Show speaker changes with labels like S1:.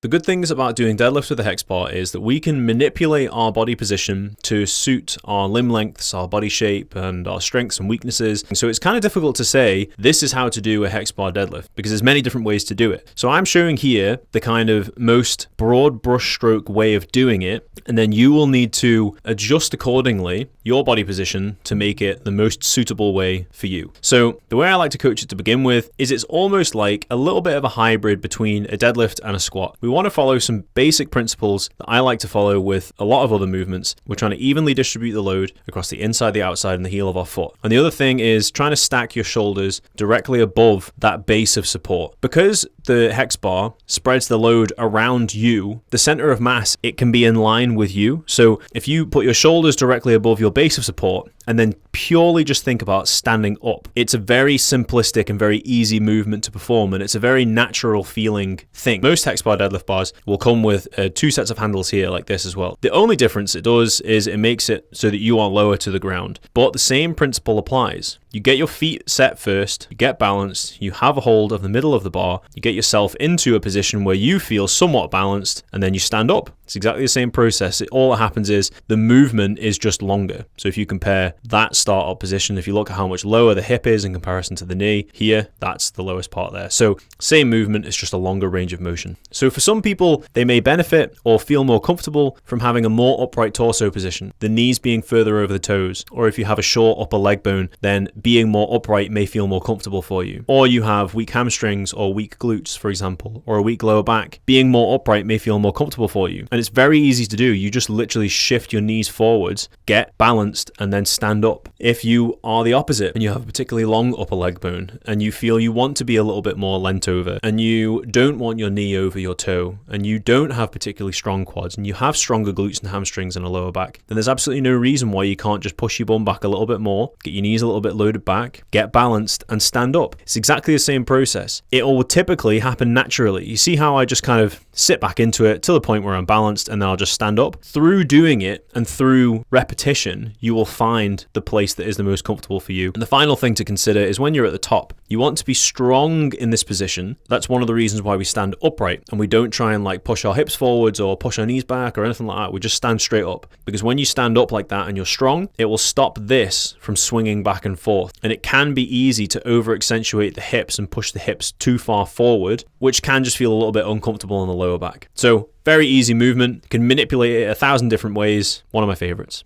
S1: The good things about doing deadlifts with a hex bar is that we can manipulate our body position to suit our limb lengths, our body shape, and our strengths and weaknesses. So it's kind of difficult to say this is how to do a hex bar deadlift because there's many different ways to do it. So I'm showing here the kind of most broad brushstroke way of doing it, and then you will need to adjust accordingly your body position to make it the most suitable way for you. So the way I like to coach it to begin with is it's almost like a little bit of a hybrid between a deadlift and a squat. We want to follow some basic principles that I like to follow with a lot of other movements. We're trying to evenly distribute the load across the inside, the outside, and the heel of our foot. And the other thing is trying to stack your shoulders directly above that base of support. Because the hex bar spreads the load around you, the center of mass, it can be in line with you. So if you put your shoulders directly above your base of support and then purely just think about standing up, it's a very simplistic and very easy movement to perform, and it's a very natural feeling thing. Most hex bar deadlift bars will come with 2 sets of handles here like this as well. The only difference it does is it makes it so that you are lower to the ground, but the same principle applies. You get your feet set first, you get balanced, you have a hold of the middle of the bar, you get yourself into a position where you feel somewhat balanced, and then you stand up. It's exactly the same process. All that happens is the movement is just longer. So if you compare that start-up position, if you look at how much lower the hip is in comparison to the knee, here, that's the lowest part there. So same movement, it's just a longer range of motion. So for some people, they may benefit or feel more comfortable from having a more upright torso position, the knees being further over the toes, or if you have a short upper leg bone, then being more upright may feel more comfortable for you. Or you have weak hamstrings or weak glutes, for example, or a weak lower back. Being more upright may feel more comfortable for you. And it's very easy to do. You just literally shift your knees forwards, get balanced, and then stand up. If you are the opposite and you have a particularly long upper leg bone and you feel you want to be a little bit more leant over and you don't want your knee over your toe and you don't have particularly strong quads and you have stronger glutes and hamstrings and a lower back, then there's absolutely no reason why you can't just push your bum back a little bit more, get your knees a little bit loaded back, get balanced, and stand up. It's exactly the same process. It will typically happen naturally. You see how I just kind of sit back into it to the point where I'm balanced and then I'll just stand up. Through doing it and through repetition, you will find the place that is the most comfortable for you. And the final thing to consider is when you're at the top, you want to be strong in this position. That's one of the reasons why we stand upright and we don't try and like push our hips forwards or push our knees back or anything like that. We just stand straight up, because when you stand up like that and you're strong, it will stop this from swinging back and forth. And it can be easy to over accentuate the hips and push the hips too far forward, which can just feel a little bit uncomfortable in the lower back. So very easy movement, can manipulate it 1,000 different ways. One of my favorites.